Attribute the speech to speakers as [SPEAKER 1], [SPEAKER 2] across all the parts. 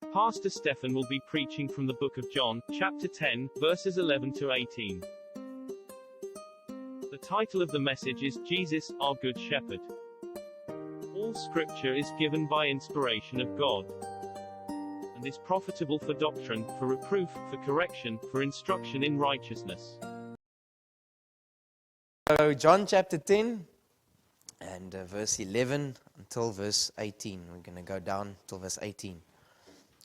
[SPEAKER 1] Pastor Stefan will be preaching from the book of John, chapter 10, verses 11 to 18. The title of the message is Jesus, Our Good Shepherd. All scripture is given by inspiration of God, and is profitable for doctrine, for reproof, for correction, for instruction in righteousness.
[SPEAKER 2] So John chapter 10 and verse 11 until verse 18. We're going to go down till verse 18.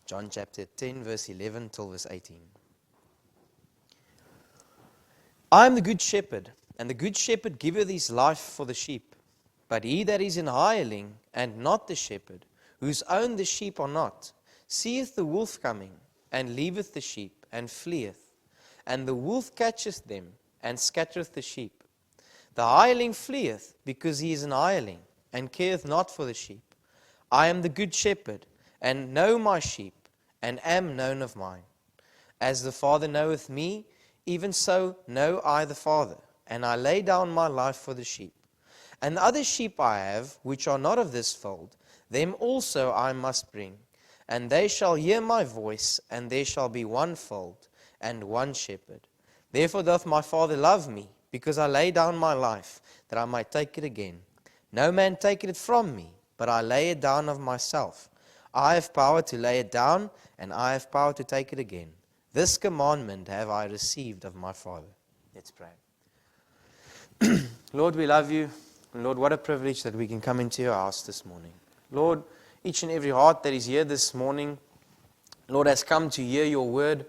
[SPEAKER 2] John chapter 10, verse 11 till verse 18. I am the good shepherd, and the good shepherd giveth his life for the sheep. But he that is an hireling, and not the shepherd, whose own the sheep are not, seeth the wolf coming, and leaveth the sheep, and fleeth. And the wolf catcheth them, and scattereth the sheep. The hireling fleeth, because he is an hireling, and careth not for the sheep. I am the good shepherd, and know my sheep, and am known of mine. As the Father knoweth me, even so know I the Father, and I lay down my life for the sheep. And the other sheep I have, which are not of this fold, them also I must bring. And they shall hear my voice, and there shall be one fold, and one shepherd. Therefore doth my Father love me, because I lay down my life, that I might take it again. No man taketh it from me, but I lay it down of myself. I have power to lay it down, and I have power to take it again. This commandment have I received of my Father. Let's pray. Lord, we love you. And Lord, what a privilege that we can come into your house this morning. Lord, each and every heart that is here this morning, Lord, has come to hear your word.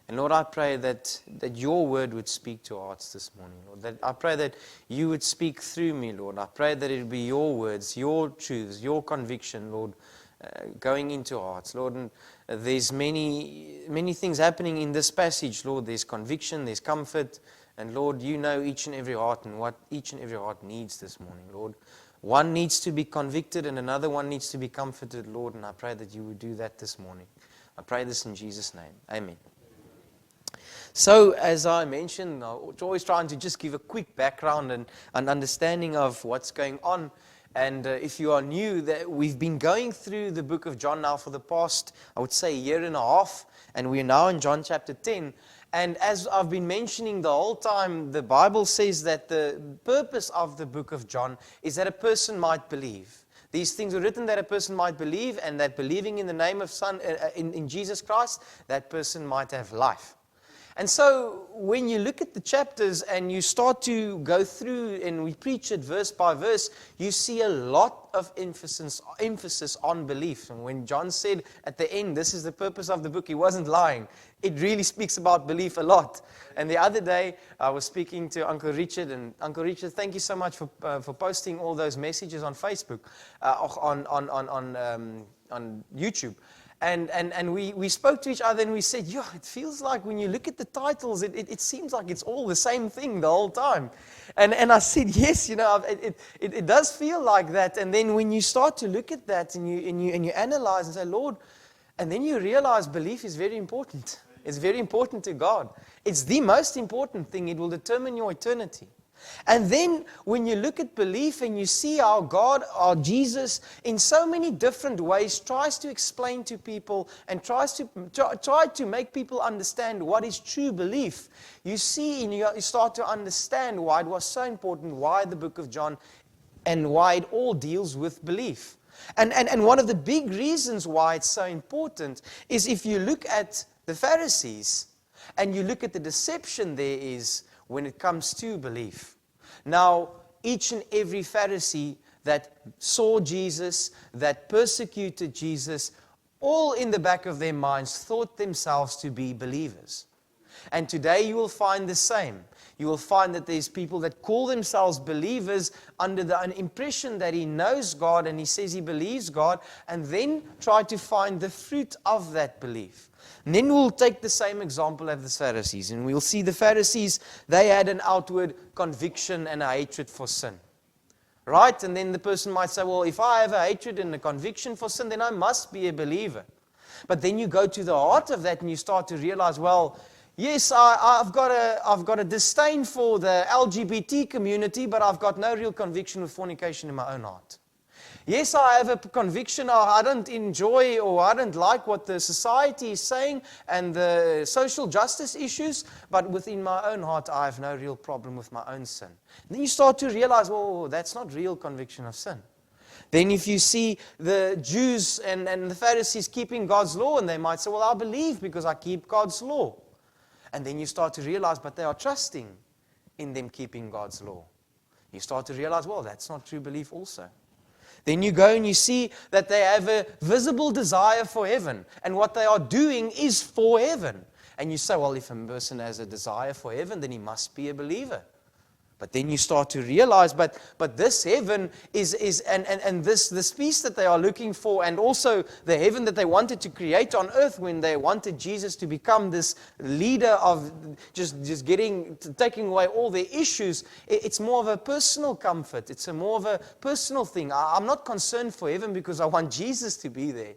[SPEAKER 2] And Lord, I pray that your word would speak to our hearts this morning, Lord. I pray that you would speak through me, Lord. I pray that it would be your words, your truths, your conviction, Lord, going into our hearts, Lord. And there's many things happening in this passage, Lord. There's conviction, there's comfort. And Lord, you know each and every heart and what each and every heart needs this morning, Lord. One needs to be convicted and another one needs to be comforted, Lord. And I pray that you would do that this morning. I pray this in Jesus' name. Amen. So, as I mentioned, I'm always trying to just give a quick background and an understanding of what's going on. And if you are new, that we've been going through the book of John now for the past, I would say, 1.5 years. And we're now in John chapter 10. And as I've been mentioning the whole time, the Bible says that the purpose of the book of John is that a person might believe. These things are written that a person might believe, and that believing in the name of in Jesus Christ, that person might have life. And so when you look at the chapters and you start to go through and we preach it verse by verse, you see a lot of emphasis on belief. And when John said at the end, this is the purpose of the book, he wasn't lying. It really speaks about belief a lot. And the other day, I was speaking to Uncle Richard, and Uncle Richard, thank you so much for posting all those messages on Facebook, on YouTube. And we spoke to each other and we said, yeah, it feels like when you look at the titles, it seems like it's all the same thing the whole time. And I said, yes, it does feel like that. And then when you start to look at that and you analyze and say, Lord, and then you realize belief is very important. It's very important to God. It's the most important thing. It will determine your eternity. And then when you look at belief and you see how God, our Jesus, in so many different ways tries to explain to people and try to make people understand what is true belief, you see and you start to understand why it was so important, why the book of John, and why it all deals with belief. And one of the big reasons why it's so important is if you look at the Pharisees and you look at the deception there is when it comes to belief. Now, each and every Pharisee that saw Jesus, that persecuted Jesus, all in the back of their minds thought themselves to be believers. And today you will find the same. You will find that there's people that call themselves believers under the impression that he knows God and he says he believes God, and then try to find the fruit of that belief. And then we'll take the same example of the Pharisees, and we'll see the Pharisees, they had an outward conviction and a hatred for sin. Right? And then the person might say, well, if I have a hatred and a conviction for sin, then I must be a believer. But then you go to the heart of that and you start to realize, well, yes, I've got a disdain for the LGBT community, but I've got no real conviction with fornication in my own heart. Yes, I have a conviction, or I don't enjoy or I don't like what the society is saying and the social justice issues, but within my own heart, I have no real problem with my own sin. And then you start to realize, well, that's not real conviction of sin. Then if you see the Jews and the Pharisees keeping God's law, and they might say, well, I believe because I keep God's law. And then you start to realize, but they are trusting in them keeping God's law. You start to realize, well, that's not true belief also. Then you go and you see that they have a visible desire for heaven. And what they are doing is for heaven. And you say, well, if a person has a desire for heaven, then he must be a believer. But then you start to realize, but this heaven is and this peace that they are looking for, and also the heaven that they wanted to create on earth when they wanted Jesus to become this leader of just taking away all their issues, it's more of a personal comfort. It's more of a personal thing. I'm not concerned for heaven because I want Jesus to be there.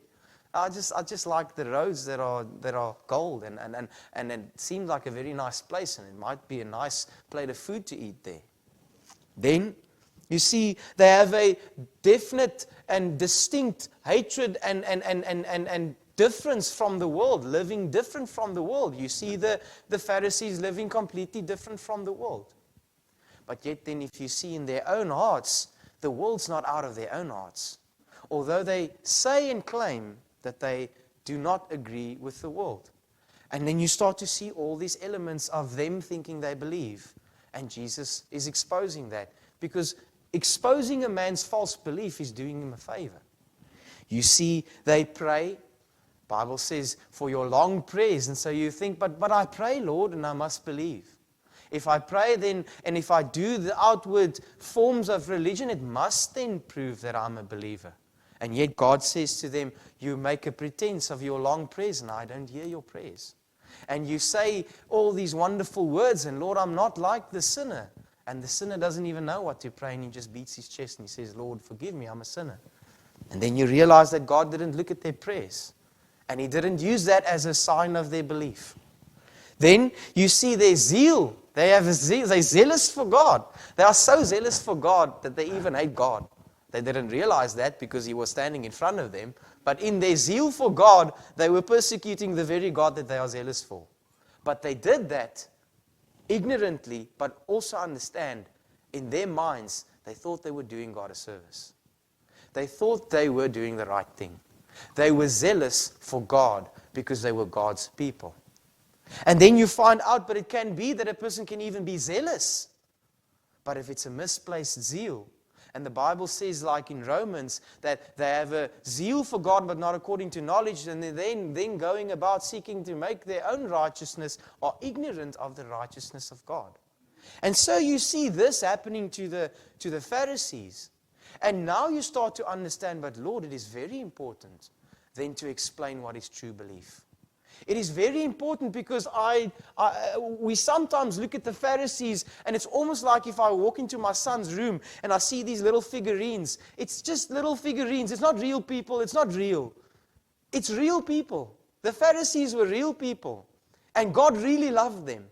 [SPEAKER 2] I just like the roads that are gold, and it seems like a very nice place, and it might be a nice plate of food to eat there. Then you see they have a definite and distinct hatred and difference from the world, living different from the world. You see the Pharisees living completely different from the world. But yet then if you see in their own hearts, the world's not out of their own hearts. Although they say and claim that they do not agree with the world. And then you start to see all these elements of them thinking they believe. And Jesus is exposing that. Because exposing a man's false belief is doing him a favor. You see, they pray. Bible says, for your long prayers. And so you think, but I pray, Lord, and I must believe. If I pray then, and if I do the outward forms of religion, it must then prove that I'm a believer. And yet God says to them, you make a pretense of your long prayers, and I don't hear your prayers. And you say all these wonderful words, and Lord, I'm not like the sinner. And the sinner doesn't even know what to pray, and he just beats his chest and he says, Lord, forgive me, I'm a sinner. And then you realize that God didn't look at their prayers. And he didn't use that as a sign of their belief. Then you see their zeal. They have a zeal. They're zealous for God. They are so zealous for God that they even hate God. They didn't realize that because he was standing in front of them. But in their zeal for God, they were persecuting the very God that they are zealous for. But they did that ignorantly, but also understand, in their minds, they thought they were doing God a service. They thought they were doing the right thing. They were zealous for God because they were God's people. And then you find out, but it can be that a person can even be zealous. But if it's a misplaced zeal, and the Bible says, like in Romans, that they have a zeal for God, but not according to knowledge, and they're then going about seeking to make their own righteousness, are ignorant of the righteousness of God. And so you see this happening to the Pharisees. And now you start to understand, but Lord, it is very important then to explain what is true belief. It is very important because we sometimes look at the Pharisees, and it's almost like if I walk into my son's room and I see these little figurines. It's just little figurines. It's not real people. It's not real. It's real people. The Pharisees were real people, and God really loved them.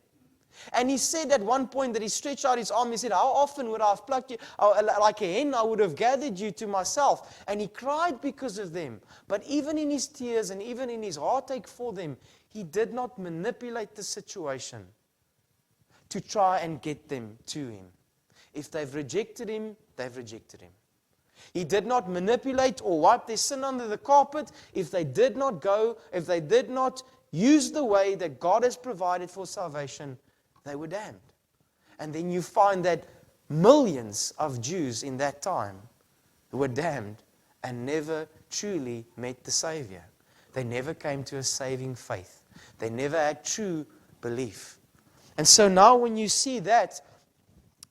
[SPEAKER 2] And he said at one point that he stretched out his arm. He said, how often would I have plucked you? Like a hen, I would have gathered you to myself. And he cried because of them. But even in his tears and even in his heartache for them, he did not manipulate the situation to try and get them to him. If they've rejected him, they've rejected him. He did not manipulate or wipe their sin under the carpet. If they did not use the way that God has provided for salvation, they were damned. And then you find that millions of Jews in that time were damned and never truly met the Savior. They never came to a saving faith. They never had true belief. And so now when you see that,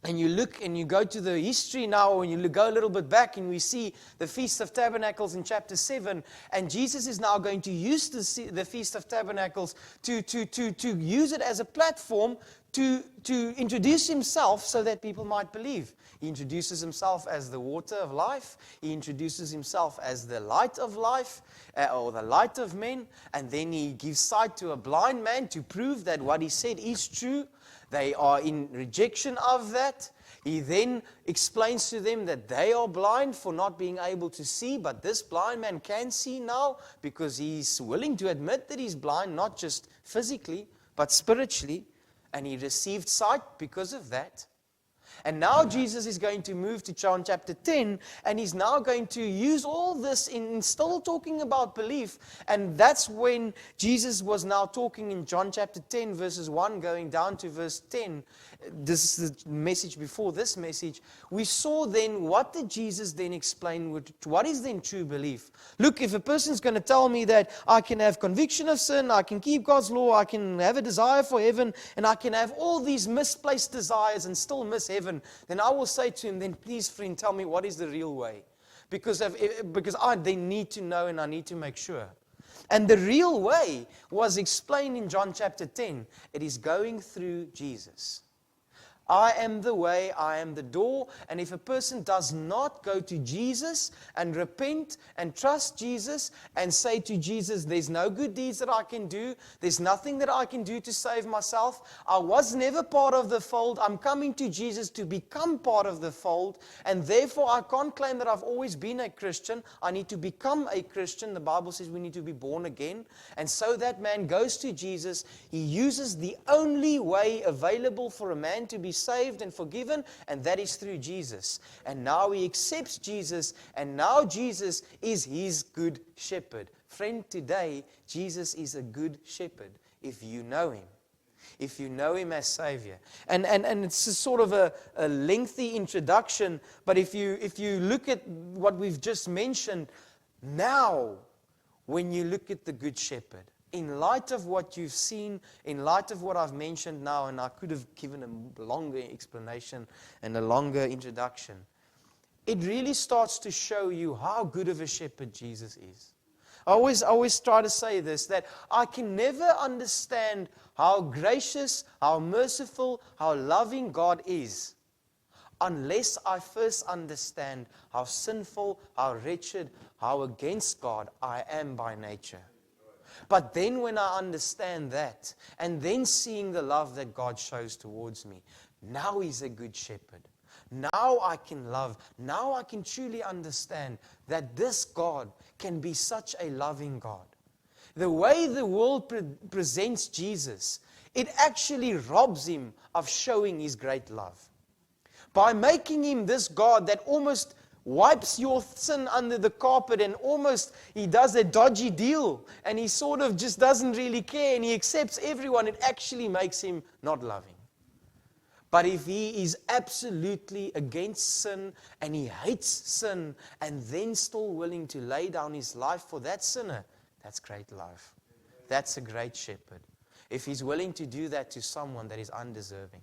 [SPEAKER 2] and you look and you go to the history now, and you go a little bit back, and we see the Feast of Tabernacles in chapter 7, and Jesus is now going to use the Feast of Tabernacles to use it as a platform to introduce himself so that people might believe. He introduces himself as the water of life. He introduces himself as the light of life, or the light of men, and then he gives sight to a blind man to prove that what he said is true. They are in rejection of that. He then explains to them that they are blind for not being able to see, but this blind man can see now because he's willing to admit that he's blind, not just physically, but spiritually, and he received sight because of that. And now Jesus is going to move to John chapter 10, and he's now going to use all this in still talking about belief. And that's when Jesus was now talking in John chapter 10, verses 1 going down to verse 10. This is the message before this message. We saw then, what did Jesus then explain? What is then true belief? Look, if a person's going to tell me that I can have conviction of sin, I can keep God's law, I can have a desire for heaven, and I can have all these misplaced desires and still miss heaven, then I will say to him, then please, friend, tell me what is the real way. Because I then need to know and I need to make sure. And the real way was explained in John chapter 10. It is going through Jesus. I am the way, I am the door, and if a person does not go to Jesus and repent and trust Jesus and say to Jesus, there's no good deeds that I can do, there's nothing that I can do to save myself, I was never part of the fold, I'm coming to Jesus to become part of the fold, and therefore I can't claim that I've always been a Christian, I need to become a Christian. The Bible says we need to be born again, and so that man goes to Jesus. He uses the only way available for a man to be saved and forgiven, and that is through Jesus. And now he accepts Jesus, and now Jesus is his good shepherd. Friend, today, Jesus is a good shepherd if you know him. If you know him as Savior. And it's a sort of a lengthy introduction, but if you look at what we've just mentioned, now, when you look at the good shepherd, in light of what you've seen, in light of what I've mentioned now, and I could have given a longer explanation and a longer introduction, it really starts to show you how good of a shepherd Jesus is. I always try to say this, that I can never understand how gracious, how merciful, how loving God is unless I first understand how sinful, how wretched, how against God I am by nature. But then when I understand that, and then seeing the love that God shows towards me, now He's a good shepherd. Now I can love. Now I can truly understand that this God can be such a loving God. The way the world presents Jesus, it actually robs Him of showing His great love. By making Him this God that almost wipes your sin under the carpet, and almost He does a dodgy deal and He sort of just doesn't really care and He accepts everyone, it actually makes Him not loving. But if He is absolutely against sin and He hates sin and then still willing to lay down His life for that sinner, that's great love. That's a great shepherd. If He's willing to do that to someone that is undeserving.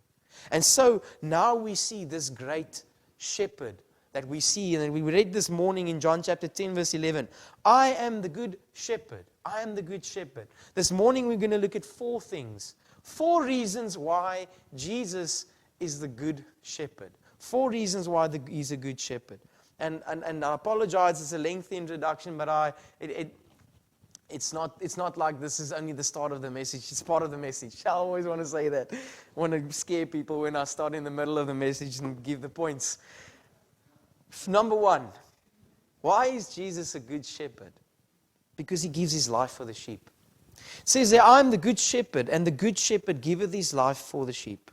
[SPEAKER 2] And so now we see this great shepherd that we see, and we read this morning in John chapter 10 verse 11. I am the good shepherd. I am the good shepherd. This morning we're going to look at 4 things. 4 reasons why Jesus is the good shepherd. 4 reasons why He's a good shepherd. And I apologize, it's a lengthy introduction, but it's not like this is only the start of the message. It's part of the message. I always want to say that. I want to scare people when I start in the middle of the message and give the points. Number 1, why is Jesus a good shepherd? Because He gives His life for the sheep. It says there, I am the good shepherd, and the good shepherd giveth his life for the sheep.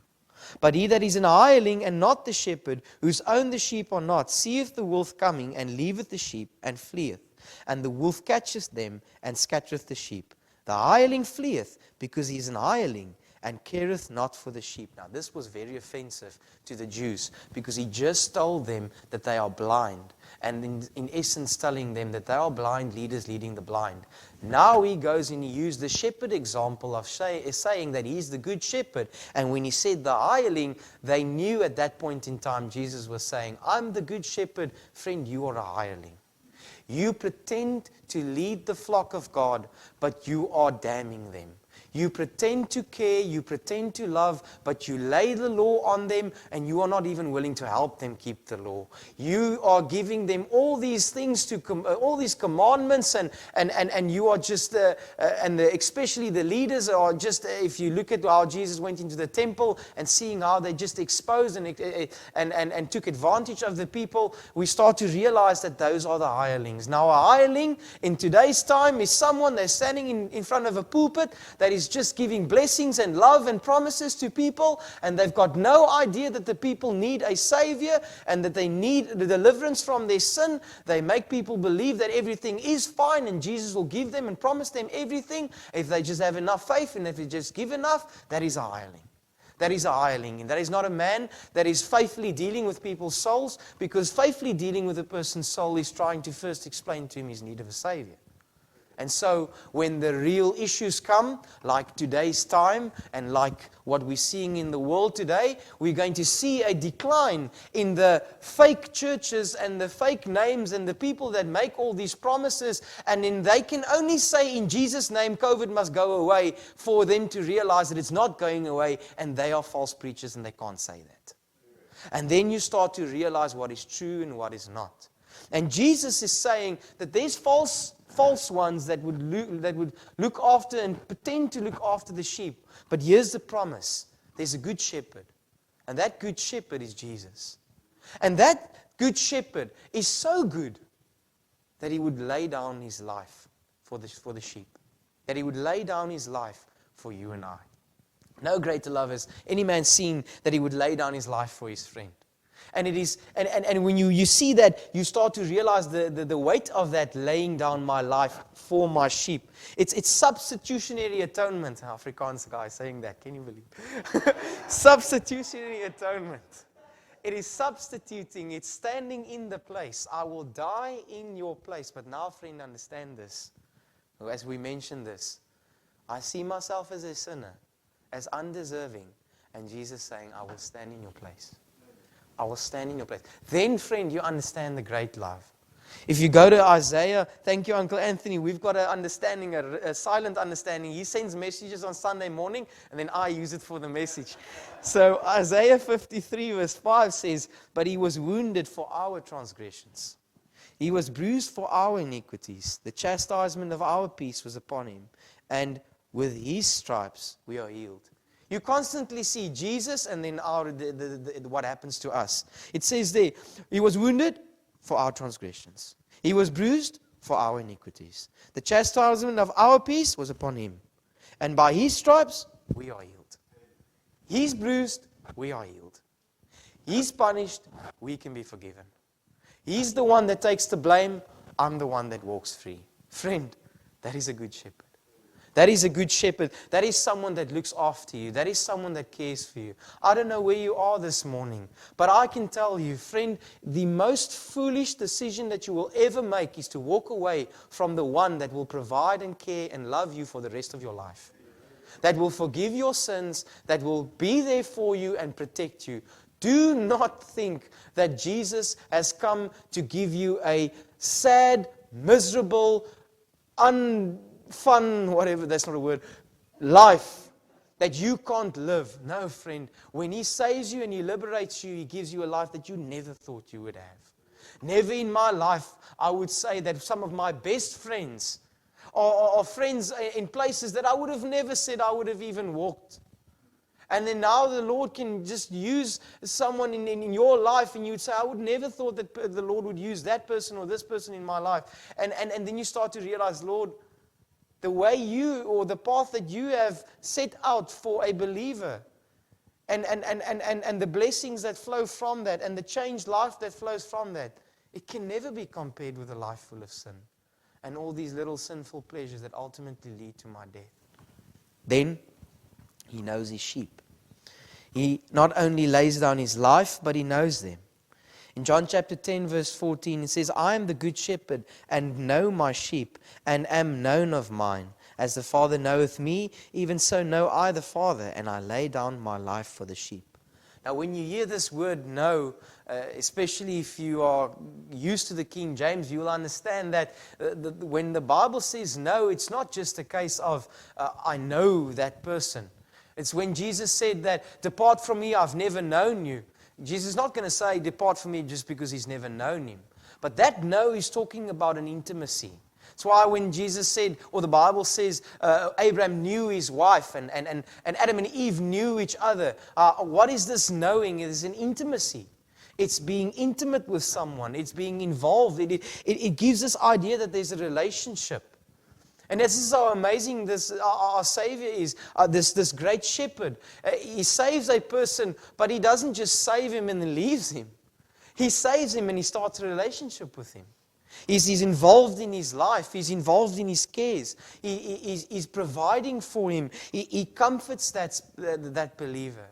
[SPEAKER 2] But he that is an hireling and not the shepherd, whose own the sheep are not, seeth the wolf coming, and leaveth the sheep, and fleeth. And the wolf catcheth them, and scattereth the sheep. The hireling fleeth, because he is an hireling, and careth not for the sheep. Now this was very offensive to the Jews, because He just told them that they are blind, and in essence telling them that they are blind leaders leading the blind. Now He goes and He used the shepherd example of saying that He's the good shepherd. And when He said the hireling, they knew at that point in time Jesus was saying, I'm the good shepherd. Friend, you are a hireling. You pretend to lead the flock of God, but you are damning them. You pretend to care, you pretend to love, but you lay the law on them and you are not even willing to help them keep the law. You are giving them all these things, all these commandments, and you are just, especially the leaders are just, if you look at how Jesus went into the temple and seeing how they just exposed and took advantage of the people, we start to realize that those are the hirelings. Now, a hireling in today's time is someone that's standing in front of a pulpit that is just giving blessings and love and promises to people, and they've got no idea that the people need a Savior and that they need the deliverance from their sin. They make people believe that everything is fine and Jesus will give them and promise them everything if they just have enough faith and if they just give enough. That is a hireling. That is a hireling, and that is not a man that is faithfully dealing with people's souls, because faithfully dealing with a person's soul is trying to first explain to him his need of a Savior. And so when the real issues come, like today's time and like what we're seeing in the world today, we're going to see a decline in the fake churches and the fake names and the people that make all these promises, and then they can only say in Jesus' name COVID must go away for them to realize that it's not going away, and they are false preachers and they can't say that. And then you start to realize what is true and what is not. And Jesus is saying that there's false ones that would look after and pretend to look after the sheep. But here's the promise. There's a good shepherd. And that good shepherd is Jesus. And that good shepherd is so good that he would lay down his life for the sheep. That he would lay down his life for you and I. No greater love has any man seen that he would lay down his life for his friend. And it is, and when you see that, you start to realize the weight of that laying down my life for my sheep. It's substitutionary atonement. Afrikaans guy saying that, can you believe? Substitutionary atonement. It is substituting, it's standing in the place. I will die in your place. But now, friend, understand this. As we mentioned this, I see myself as a sinner, as undeserving, and Jesus saying, I will stand in your place. I will stand in your place. Then, friend, you understand the great love. If you go to Isaiah, thank you, Uncle Anthony, we've got an understanding, a silent understanding. He sends messages on Sunday morning, and then I use it for the message. So Isaiah 53 verse 5 says, but he was wounded for our transgressions. He was bruised for our iniquities. The chastisement of our peace was upon him. And with his stripes we are healed. You constantly see Jesus and then what happens to us. It says there, he was wounded for our transgressions. He was bruised for our iniquities. The chastisement of our peace was upon him. And by his stripes, we are healed. He's bruised, we are healed. He's punished, we can be forgiven. He's the one that takes the blame, I'm the one that walks free. Friend, that is a good shepherd. That is a good shepherd. That is someone that looks after you. That is someone that cares for you. I don't know where you are this morning, but I can tell you, friend, the most foolish decision that you will ever make is to walk away from the one that will provide and care and love you for the rest of your life. That will forgive your sins, that will be there for you and protect you. Do not think that Jesus has come to give you a sad, miserable, fun, whatever, that's not a word, life that you can't live. No, friend. When He saves you and He liberates you, He gives you a life that you never thought you would have. Never in my life, I would say that some of my best friends are friends in places that I would have never said I would have even walked. And then now the Lord can just use someone in your life, and you would say, I would never thought that the Lord would use that person or this person in my life. And then you start to realize, Lord, the way you, or the path that you have set out for a believer, and the blessings that flow from that, and the changed life that flows from that, it can never be compared with a life full of sin and all these little sinful pleasures that ultimately lead to my death. Then He knows His sheep. He not only lays down His life, but He knows them. In John chapter 10 verse 14 it says, I am the good shepherd and know my sheep and am known of mine. As the Father knoweth me, even so know I the Father, and I lay down my life for the sheep. Now, when you hear this word know, especially if you are used to the King James, you will understand that when the Bible says know, it's not just a case of, I know that person. It's when Jesus said that, depart from me, I've never known you. Jesus is not going to say, depart from me just because he's never known him. But that know is talking about an intimacy. That's why when Jesus said, or the Bible says, Abraham knew his wife and Adam and Eve knew each other. What is this knowing? It is an intimacy. It's being intimate with someone. It's being involved. It gives this idea that there's a relationship. And this is how amazing our Savior is, this great shepherd. He saves a person, but he doesn't just save him and then leaves him. He saves him and he starts a relationship with him. He's involved in his life. He's involved in his cares. He's providing for him. He comforts that believer.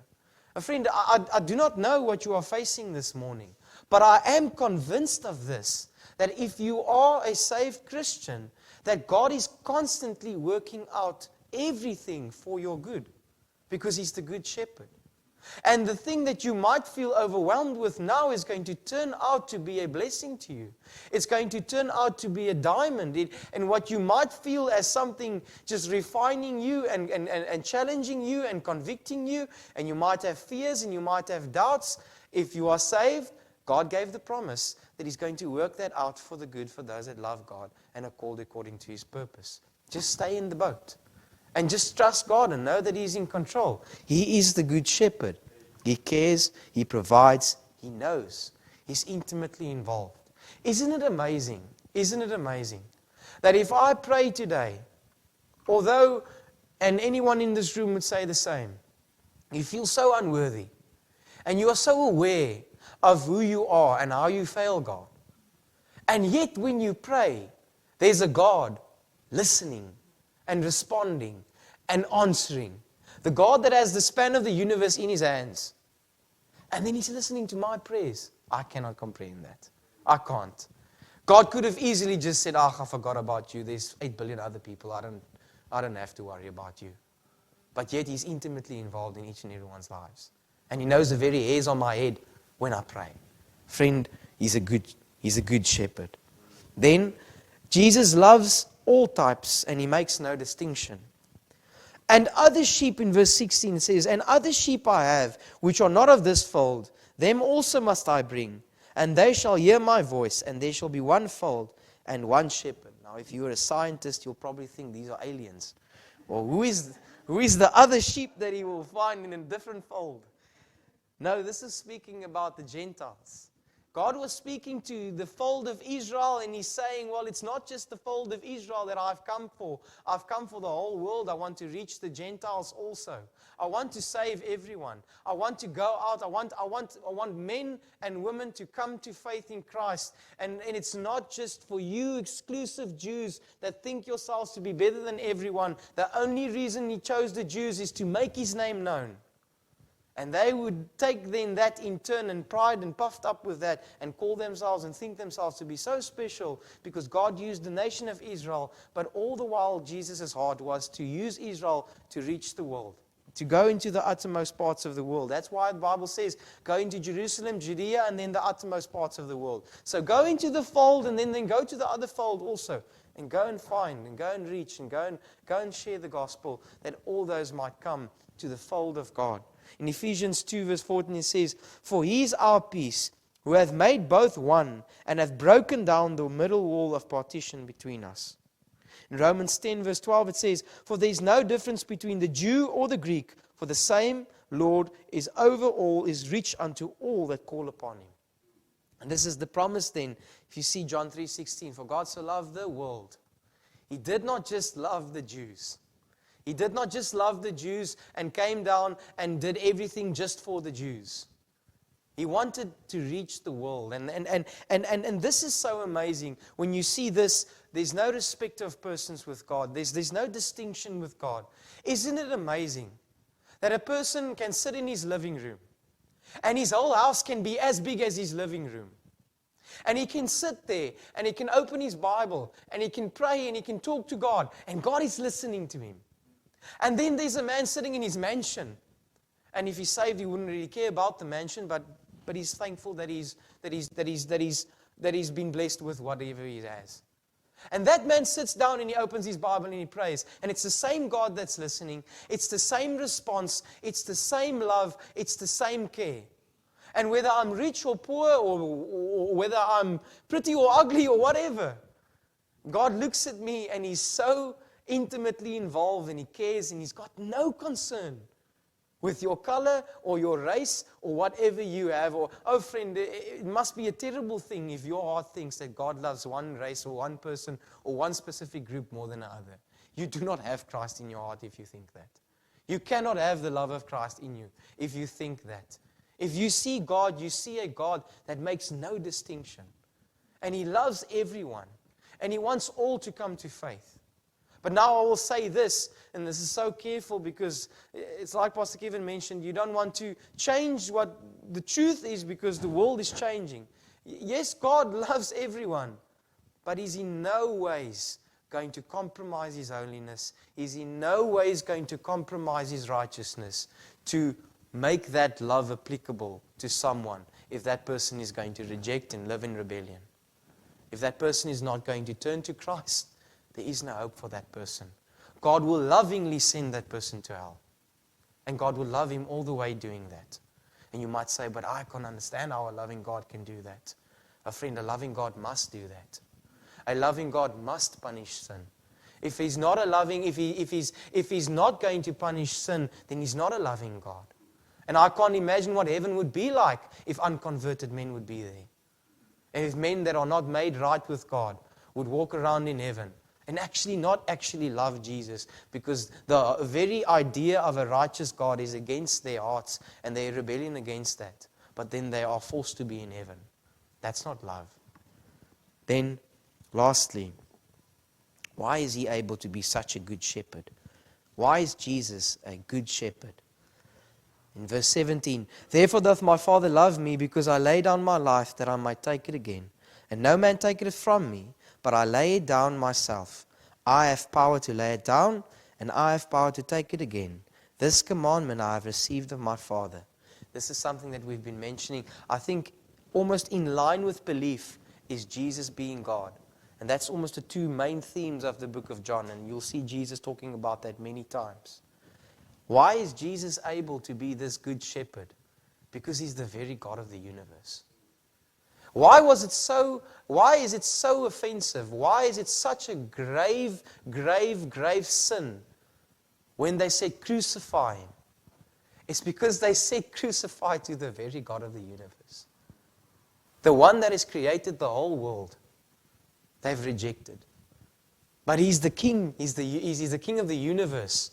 [SPEAKER 2] Friend, I do not know what you are facing this morning, but I am convinced of this, that if you are a saved Christian, that God is constantly working out everything for your good, because He's the good shepherd. And the thing that you might feel overwhelmed with now is going to turn out to be a blessing to you. It's going to turn out to be a diamond. And what you might feel as something just refining you and challenging you and convicting you, and you might have fears and you might have doubts, if you are saved, God gave the promise that He's going to work that out for the good for those that love God and are called according to His purpose. Just stay in the boat. And just trust God and know that He's in control. He is the good shepherd. He cares, He provides, He knows. He's intimately involved. Isn't it amazing? Isn't it amazing that if I pray today, although, and anyone in this room would say the same, you feel so unworthy, and you are so aware of who you are and how you fail God, and yet when you pray, there's a God listening and responding and answering. The God that has the span of the universe in His hands. And then He's listening to my prayers. I cannot comprehend that. I can't. God could have easily just said, I forgot about you. There's 8 billion other people. I don't have to worry about you. But yet He's intimately involved in each and everyone's lives. And He knows the very hairs on my head when I pray. Friend, He's a good shepherd. Then, Jesus loves all types, and He makes no distinction. And other sheep, in verse 16 says, and other sheep I have, which are not of this fold, them also must I bring, and they shall hear my voice, and there shall be one fold and one shepherd. Now, if you are a scientist, you'll probably think these are aliens. Well, who is the other sheep that He will find in a different fold? No, this is speaking about the Gentiles. God was speaking to the fold of Israel, and He's saying, well, it's not just the fold of Israel that I've come for. I've come for the whole world. I want to reach the Gentiles also. I want to save everyone. I want to go out. I want men and women to come to faith in Christ. And it's not just for you exclusive Jews that think yourselves to be better than everyone. The only reason He chose the Jews is to make His name known. And they would take then that in turn and pride and puffed up with that and call themselves and think themselves to be so special because God used the nation of Israel. But all the while Jesus' heart was to use Israel to reach the world, to go into the uttermost parts of the world. That's why the Bible says, go into Jerusalem, Judea, and then the uttermost parts of the world. So go into the fold and then go to the other fold also. And go and find and go and reach and go and share the gospel that all those might come to the fold of God. In Ephesians 2 verse 14 it says, for He is our peace, who hath made both one, and hath broken down the middle wall of partition between us. In Romans 10 verse 12 it says, for there is no difference between the Jew or the Greek, for the same Lord is over all, is rich unto all that call upon Him. And this is the promise then, if you see John 3:16, for God so loved the world. He did not just love the Jews. He did not just love the Jews and came down and did everything just for the Jews. He wanted to reach the world. And this is so amazing. When you see this, there's no respect of persons with God. There's no distinction with God. Isn't it amazing that a person can sit in his living room and his whole house can be as big as his living room? And he can sit there and he can open his Bible and he can pray and he can talk to God and God is listening to him. And then there's a man sitting in his mansion And if he's saved, he wouldn't really care about the mansion, but he's thankful that he's been blessed with whatever he has. And that man sits down and he opens his Bible and he prays. And it's the same God that's listening. It's the same response. It's the same love. It's the same care. And whether I'm rich or poor, or whether I'm pretty or ugly or whatever, God looks at me and He's so intimately involved and He cares and He's got no concern with your color or your race or whatever you have. Or, oh friend, it must be a terrible thing if your heart thinks that God loves one race or one person or one specific group more than another. You do not have Christ in your heart if you think that. You cannot have the love of Christ in you if you think that. If you see God, you see a God that makes no distinction. And He loves everyone. And He wants all to come to faith. But now I will say this, and this is so careful because it's like Pastor Kevin mentioned, you don't want to change what the truth is because the world is changing. Yes, God loves everyone, but He's in no ways going to compromise His holiness. He's in no ways going to compromise His righteousness to make that love applicable to someone if that person is going to reject and live in rebellion. If that person is not going to turn to Christ, there is no hope for that person. God will lovingly send that person to hell. And God will love him all the way doing that. And you might say, but I can't understand how a loving God can do that. A friend, a loving God must do that. A loving God must punish sin. If He's not a loving, if he's not going to punish sin, then He's not a loving God. And I can't imagine what heaven would be like if unconverted men would be there. And if men that are not made right with God would walk around in heaven and not actually love Jesus, because the very idea of a righteous God is against their hearts and their rebellion against that. But then they are forced to be in heaven. That's not love. Then, lastly, why is He able to be such a good shepherd? Why is Jesus a good shepherd? In verse 17, therefore doth my Father love me, because I lay down my life that I might take it again. And no man taketh it from me, but I lay it down myself. I have power to lay it down, and I have power to take it again. This commandment I have received of my Father. This is something that we've been mentioning. I think almost in line with belief is Jesus being God. And that's almost the two main themes of the book of John. And you'll see Jesus talking about that many times. Why is Jesus able to be this good shepherd? Because He's the very God of the universe. Why is it so offensive? Why is it such a grave sin when they said crucify Him? It's because they said crucify to the very God of the universe. The one that has created the whole world. They've rejected. But He's the King. He's the King of the universe.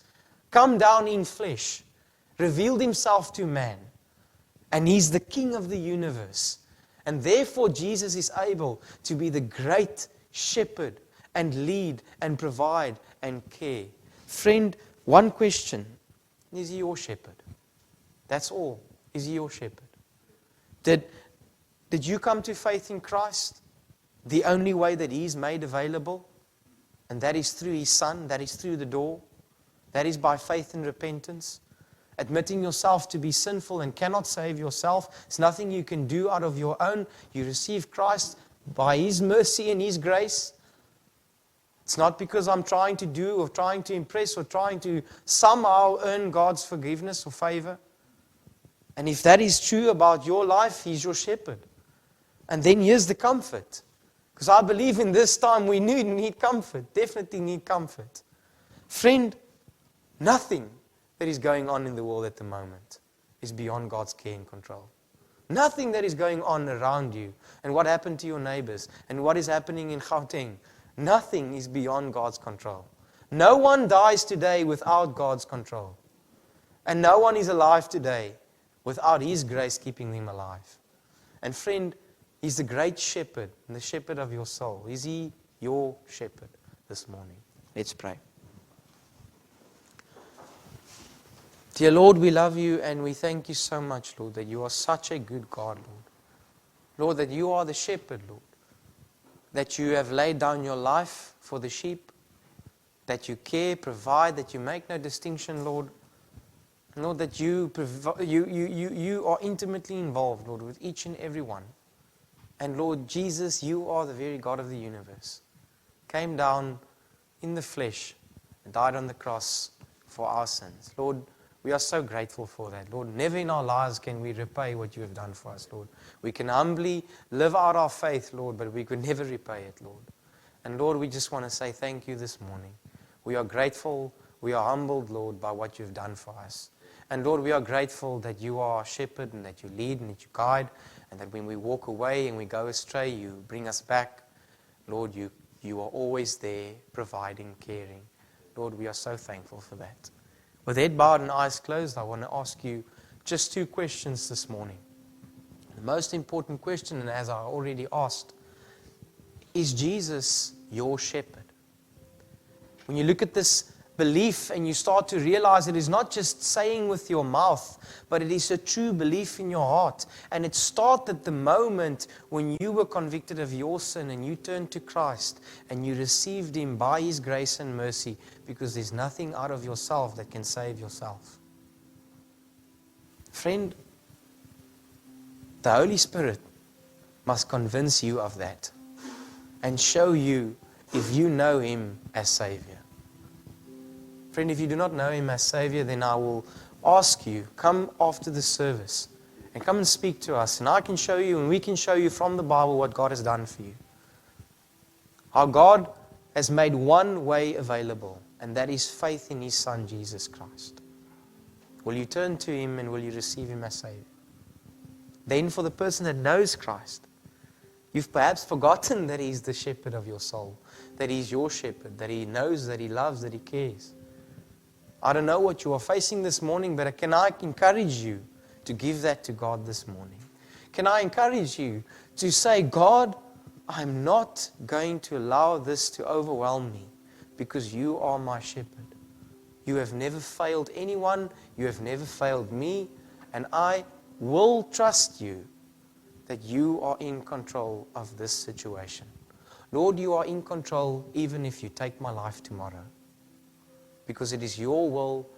[SPEAKER 2] Come down in flesh, revealed Himself to man, and He's the King of the universe. And therefore Jesus is able to be the great shepherd and lead and provide and care. Friend, one question, is He your shepherd? That's all. Is He your shepherd? Did you come to faith in Christ the only way that He's made available? And that is through His Son, that is through the door. That is by faith and repentance. Admitting yourself to be sinful and cannot save yourself. It's nothing you can do out of your own. You receive Christ by His mercy and His grace. It's not because I'm trying to do or trying to impress or trying to somehow earn God's forgiveness or favor. And if that is true about your life, He's your shepherd. And then here's the comfort. Because I believe in this time we need comfort. Definitely need comfort. Friend, nothing that is going on in the world at the moment is beyond God's care and control. Nothing that is going on around you and what happened to your neighbors and what is happening in Gauteng, nothing is beyond God's control. No one dies today without God's control. And no one is alive today without His grace keeping them alive. And friend, He's the great shepherd and the shepherd of your soul. Is He your shepherd this morning? Let's pray. Dear Lord, we love You and we thank You so much, Lord, that You are such a good God, Lord. Lord, that You are the shepherd, Lord. That You have laid down Your life for the sheep. That You care, provide, that You make no distinction, Lord. Lord, that you are intimately involved, Lord, with each and every one. And Lord Jesus, you are the very God of the universe. Came down in the flesh and died on the cross for our sins. Lord, we are so grateful for that. Lord, never in our lives can we repay what you have done for us, Lord. We can humbly live out our faith, Lord, but we could never repay it, Lord. And Lord, we just want to say thank you this morning. We are grateful, we are humbled, Lord, by what you've done for us. And Lord, we are grateful that you are our shepherd and that you lead and that you guide, and that when we walk away and we go astray, you bring us back. Lord, you are always there, providing, caring. Lord, we are so thankful for that. With head bowed and eyes closed, I want to ask you just 2 questions this morning. The most important question, and as I already asked, is Jesus your shepherd? When you look at this belief and you start to realize it is not just saying with your mouth, but it is a true belief in your heart. And it started the moment when you were convicted of your sin and you turned to Christ and you received Him by His grace and mercy, because there's nothing out of yourself that can save yourself. Friend, the Holy Spirit must convince you of that and show you if you know Him as Savior. Friend, if you do not know Him as Savior, then I will ask you, come after the service and come and speak to us. And I can show you, and we can show you from the Bible what God has done for you. Our God has made one way available, and that is faith in His Son, Jesus Christ. Will you turn to Him and will you receive Him as Savior? Then for the person that knows Christ, you've perhaps forgotten that He's the shepherd of your soul, that He's your shepherd, that He knows, that He loves, that He cares. I don't know what you are facing this morning, but can I encourage you to give that to God this morning? Can I encourage you to say, God, I'm not going to allow this to overwhelm me, because you are my shepherd. You have never failed anyone, you have never failed me, and I will trust you that you are in control of this situation. Lord, you are in control even if you take my life tomorrow, because it is your will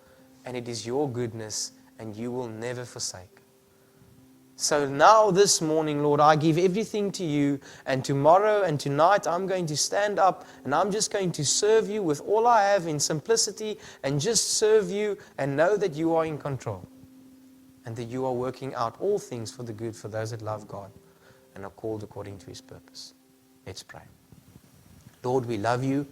[SPEAKER 2] and it is your goodness, and you will never forsake. So now this morning, Lord, I give everything to you, and tomorrow and tonight I'm going to stand up and I'm just going to serve you with all I have in simplicity, and just serve you and know that you are in control and that you are working out all things for the good for those that love God and are called according to His purpose. Let's pray. Lord, we love you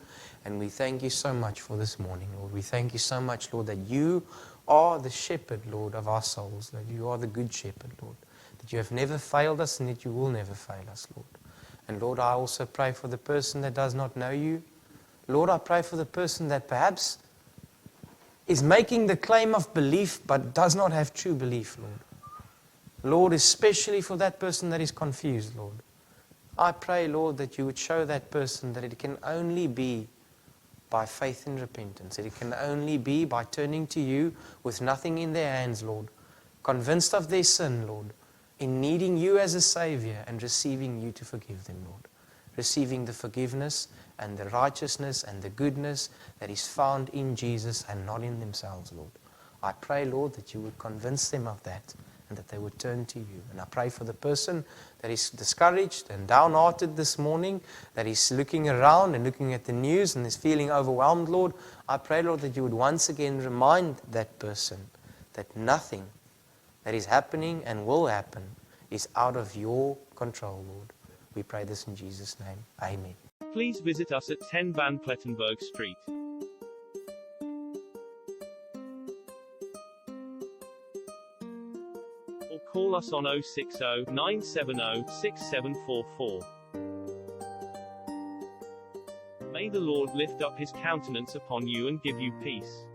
[SPEAKER 2] and we thank you so much for this morning, Lord. We thank you so much, Lord, that you are the shepherd, Lord, of our souls, that you are the good shepherd, Lord, that you have never failed us and that you will never fail us, Lord. And Lord, I also pray for the person that does not know you. Lord, I pray for the person that perhaps is making the claim of belief but does not have true belief, Lord. Lord, especially for that person that is confused, Lord. I pray, Lord, that you would show that person that it can only be by faith and repentance. That it can only be by turning to you with nothing in their hands, Lord. Convinced of their sin, Lord. In needing you as a Savior and receiving you to forgive them, Lord. Receiving the forgiveness and the righteousness and the goodness that is found in Jesus and not in themselves, Lord. I pray, Lord, that you would convince them of that and that they would turn to you. And I pray for the person that is discouraged and downhearted this morning, that is looking around and looking at the news and is feeling overwhelmed, Lord. I pray, Lord, that you would once again remind that person that nothing that is happening and will happen is out of your control, Lord. We pray this in Jesus' name. Amen.
[SPEAKER 1] Please visit us at 10 Van Plettenberg Street. Or call us on 060 970 6744. May the Lord lift up His countenance upon you and give you peace.